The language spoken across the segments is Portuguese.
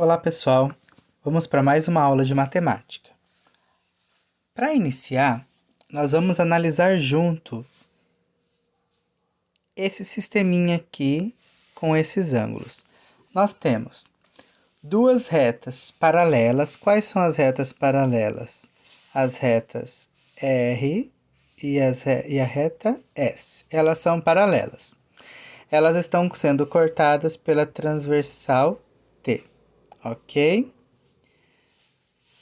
Olá pessoal, vamos para mais uma aula de matemática. Para iniciar, nós vamos analisar junto esse sisteminha aqui com esses ângulos. Nós temos duas retas paralelas. Quais são as retas paralelas? As retas R e a reta S. Elas são paralelas. Elas estão sendo cortadas pela transversal T, ok?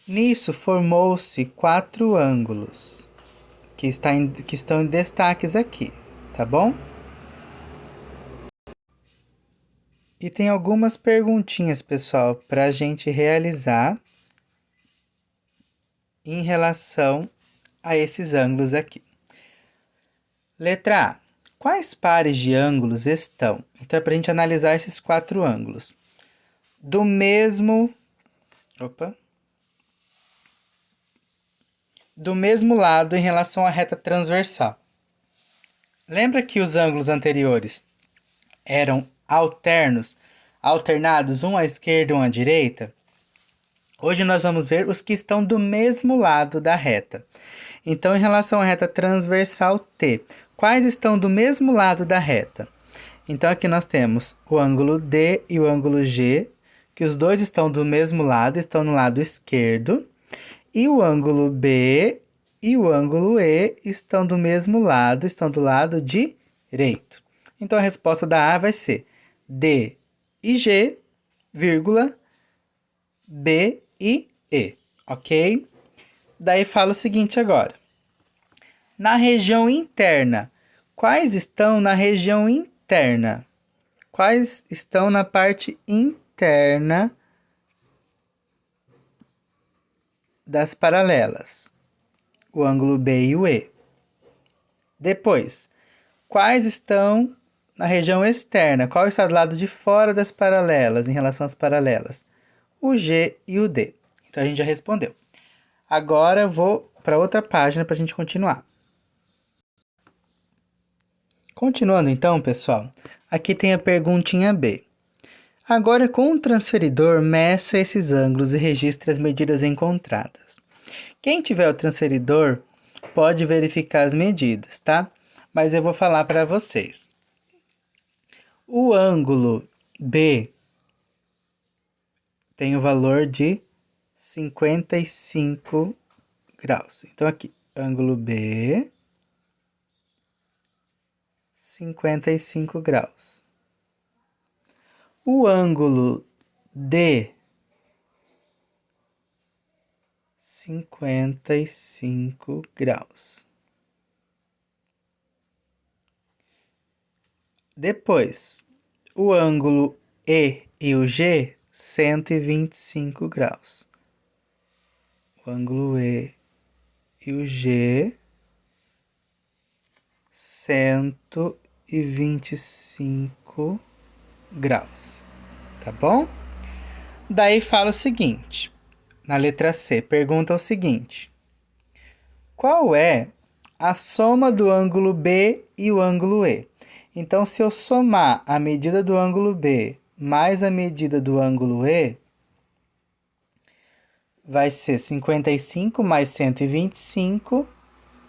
Nisso formou-se 4 ângulos, que estão em destaques aqui, tá bom? E tem algumas perguntinhas, pessoal, para a gente realizar em relação a esses ângulos aqui. Letra A. Quais pares de ângulos estão? Então é para a gente analisar esses 4 ângulos. Do mesmo lado em relação à reta transversal. Lembra que os ângulos anteriores eram alternados, um à esquerda e um à direita? Hoje nós vamos ver os que estão do mesmo lado da reta. Então, em relação à reta transversal T, quais estão do mesmo lado da reta? Então, aqui nós temos o ângulo D e o ângulo G, que os dois estão do mesmo lado, estão no lado esquerdo. E o ângulo B e o ângulo E estão do mesmo lado, estão do lado direito. Então, a resposta da A vai ser D e G, vírgula, B e E, ok? Daí fala o seguinte agora. Na região interna, quais estão na região interna? Quais estão na parte interna das paralelas? O ângulo B e o E. Depois, quais estão na região externa? Qual está do lado de fora das paralelas, em relação às paralelas? O G e o D. Então, a gente já respondeu. Agora, eu vou para outra página para a gente continuar. Continuando então, pessoal, aqui tem a perguntinha B. Agora, com o transferidor, meça esses ângulos e registre as medidas encontradas. Quem tiver o transferidor pode verificar as medidas, tá? Mas eu vou falar para vocês. O ângulo B tem o valor de 55 graus. Então, aqui, ângulo B, 55 graus. O ângulo D, 55 graus. Depois, o ângulo E e o G, 125 graus. O ângulo E e o G, 125 graus, tá bom? Daí fala o seguinte, na letra C, pergunta o seguinte. Qual é a soma do ângulo B e o ângulo E? Então, se eu somar a medida do ângulo B mais a medida do ângulo E, vai ser 55 mais 125,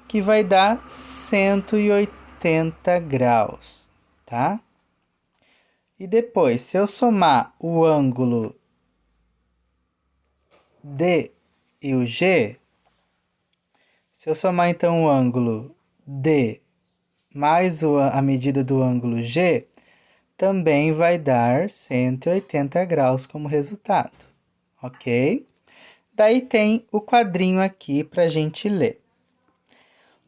que vai dar 180 graus, tá? E depois, se eu somar o ângulo D e o G, se eu somar então o ângulo D mais a medida do ângulo G, também vai dar 180 graus como resultado, ok? Daí tem o quadrinho aqui para a gente ler.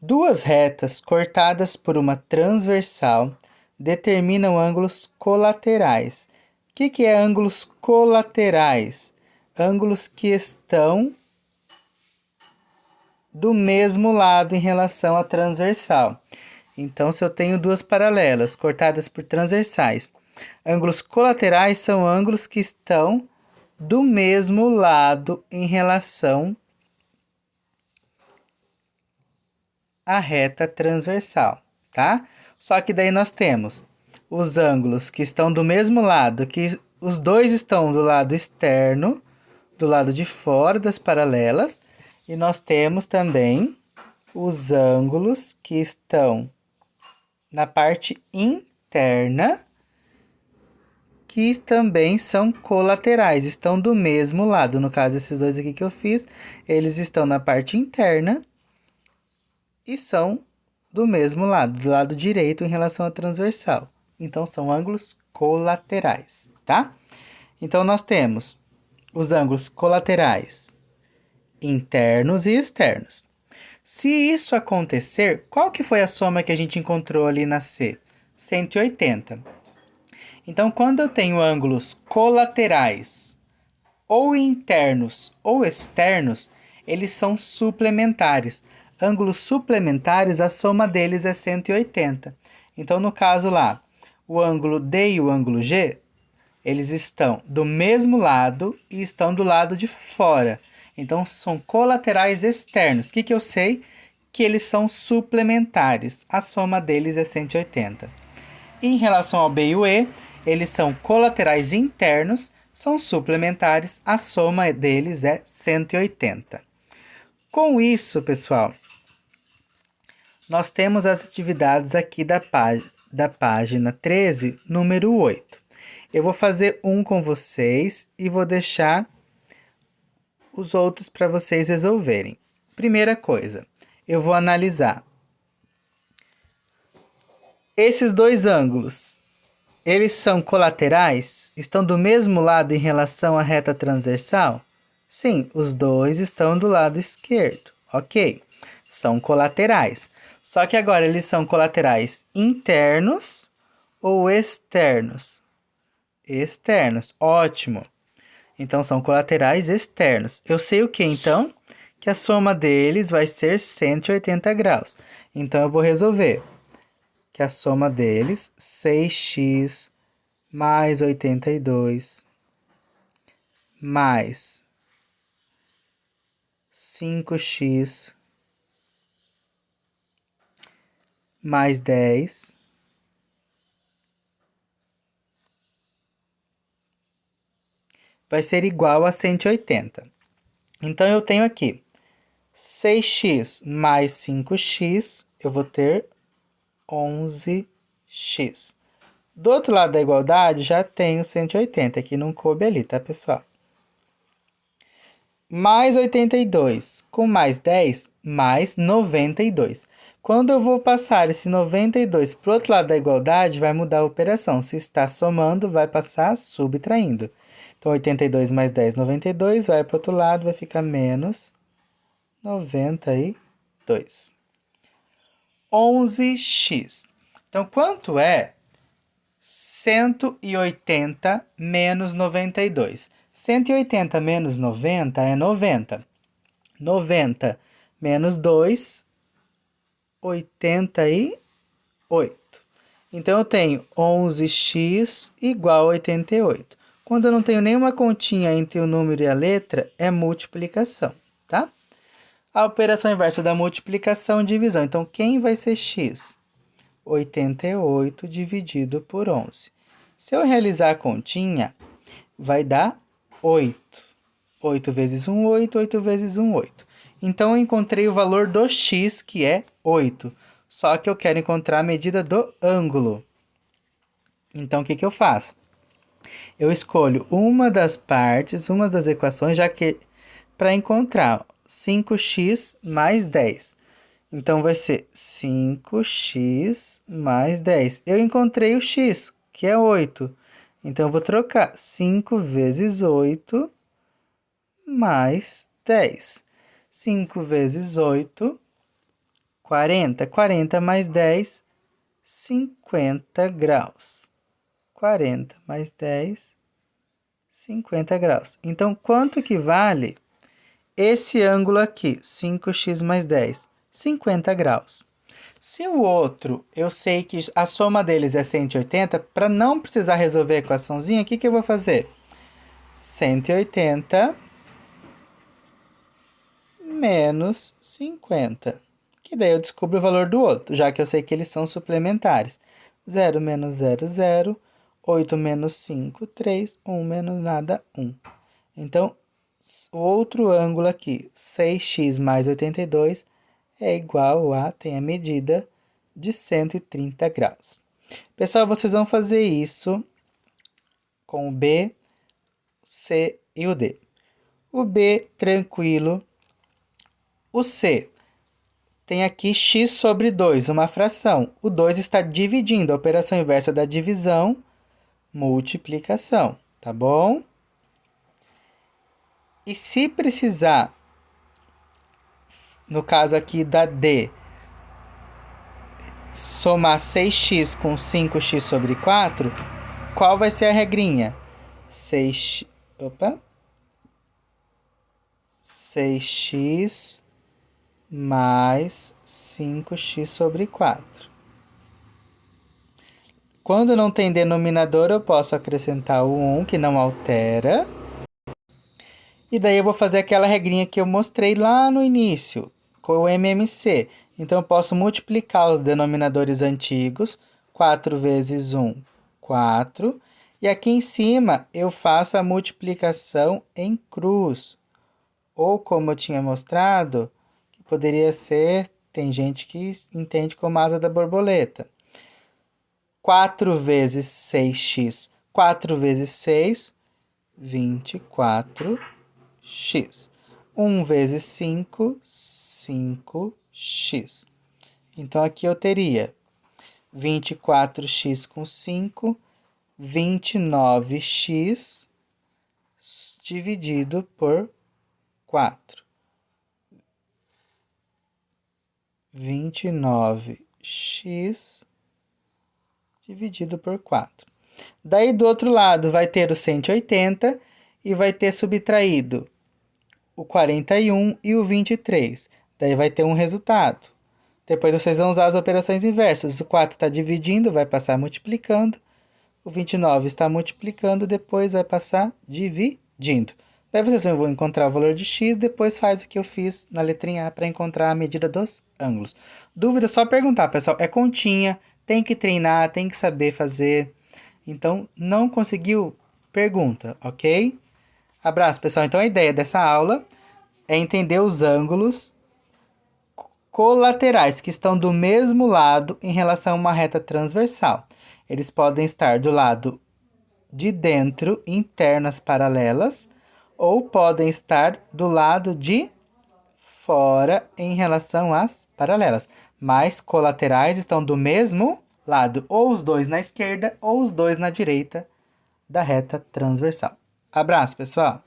Duas retas cortadas por uma transversal determinam ângulos colaterais. O que é ângulos colaterais? Ângulos que estão do mesmo lado em relação à transversal. Então, se eu tenho duas paralelas cortadas por transversais, ângulos colaterais são ângulos que estão do mesmo lado em relação à reta transversal, tá? Só que daí nós temos os ângulos que estão do mesmo lado, que os dois estão do lado externo, do lado de fora das paralelas, e nós temos também os ângulos que estão na parte interna, que também são colaterais, estão do mesmo lado. No caso, esses dois aqui que eu fiz, eles estão na parte interna e são do mesmo lado, do lado direito em relação à transversal. Então, são ângulos colaterais, tá? Então, nós temos os ângulos colaterais internos e externos. Se isso acontecer, qual que foi a soma que a gente encontrou ali na C? 180. Então, quando eu tenho ângulos colaterais, ou internos ou externos, eles são suplementares. Ângulos suplementares, a soma deles é 180. Então, no caso lá, o ângulo D e o ângulo G, eles estão do mesmo lado e estão do lado de fora. Então, são colaterais externos. O que eu sei? Que eles são suplementares. A soma deles é 180. Em relação ao B e o E, eles são colaterais internos, são suplementares. A soma deles é 180. Com isso, pessoal, nós temos as atividades aqui da página 13, número 8. Eu vou fazer um com vocês e vou deixar os outros para vocês resolverem. Primeira coisa, eu vou analisar. Esses dois ângulos, eles são colaterais? Estão do mesmo lado em relação à reta transversal? Sim, os dois estão do lado esquerdo. Ok, são colaterais. Só que agora eles são colaterais internos ou externos? Externos, ótimo. Então, são colaterais externos. Eu sei o que, então? Que a soma deles vai ser 180 graus. Então, eu vou resolver que a soma deles, 6x mais 82 mais 5x mais 10 vai ser igual a 180. Então, eu tenho aqui 6x mais 5x, eu vou ter 11x. Do outro lado da igualdade, já tenho 180, que não coube ali, tá, pessoal? Mais 82, com mais 10, mais 92. Quando eu vou passar esse 92 para o outro lado da igualdade, vai mudar a operação. Se está somando, vai passar subtraindo. Então, 82 mais 10, 92, vai para o outro lado, vai ficar menos 92. 11x. Então, quanto é 180 menos 92? 180 menos 90 é 90. 90 menos 2, 88. Então, eu tenho 11x igual a 88. Quando eu não tenho nenhuma continha entre o número e a letra, é multiplicação, tá? A operação inversa da multiplicação, divisão. Então, quem vai ser x? 88 dividido por 11. Se eu realizar a continha, vai dar 8. 8 vezes 1, 8. 8 vezes 1, 8. Então, eu encontrei o valor do x, que é 8. Só que eu quero encontrar a medida do ângulo. Então, o que eu faço? Eu escolho uma das partes, uma das equações, já que para encontrar 5x mais 10. Então, vai ser 5x mais 10. Eu encontrei o x, que é 8. Então, eu vou trocar 5 vezes 8 mais 10. 5 vezes 8, 40. 40 mais 10, 50 graus. 40 mais 10, 50 graus. Então, quanto que vale esse ângulo aqui? 5x mais 10, 50 graus. Se o outro, eu sei que a soma deles é 180, para não precisar resolver a equaçãozinha, o que eu vou fazer? 180 menos 50. Que daí eu descubro o valor do outro, já que eu sei que eles são suplementares. 0 menos 0, 0. 8 menos 5, 3. 1 menos nada, 1. Então, o outro ângulo aqui, 6x mais 82, é igual a, tem a medida de 130 graus. Pessoal, vocês vão fazer isso com o B, C e o D. O B, tranquilo. O C, tem aqui x sobre 2, uma fração. O 2 está dividindo, a operação inversa da divisão, multiplicação, tá bom? E se precisar, no caso aqui da D, somar 6x com 5x sobre 4, qual vai ser a regrinha? 6x mais 5x sobre 4. Quando não tem denominador, eu posso acrescentar o 1, que não altera. E daí eu vou fazer aquela regrinha que eu mostrei lá no início, com o MMC. Então, eu posso multiplicar os denominadores antigos. 4 vezes 1, 4. E aqui em cima, eu faço a multiplicação em cruz. Ou, como eu tinha mostrado, que poderia ser... Tem gente que entende como asa da borboleta. 4 vezes 6x. 4 vezes 6, 24x. 1 vezes 5, 5x. Então, aqui eu teria 24x com 5, 29x dividido por 4. 29x dividido por 4. Daí, do outro lado, vai ter o 180 e vai ter subtraído o 41 e o 23. Daí, vai ter um resultado. Depois, vocês vão usar as operações inversas. O 4 está dividindo, vai passar multiplicando. O 29 está multiplicando, depois vai passar dividindo. Daí, vocês vão encontrar o valor de x, depois faz o que eu fiz na letrinha A para encontrar a medida dos ângulos. Dúvida, é só perguntar, pessoal. É continha, tem que treinar, tem que saber fazer. Então, não conseguiu? Pergunta, ok? Abraço, pessoal. Então, a ideia dessa aula é entender os ângulos colaterais que estão do mesmo lado em relação a uma reta transversal. Eles podem estar do lado de dentro, internas paralelas, ou podem estar do lado de fora em relação às paralelas. Mas colaterais estão do mesmo lado, ou os dois na esquerda ou os dois na direita da reta transversal. Abraço, pessoal!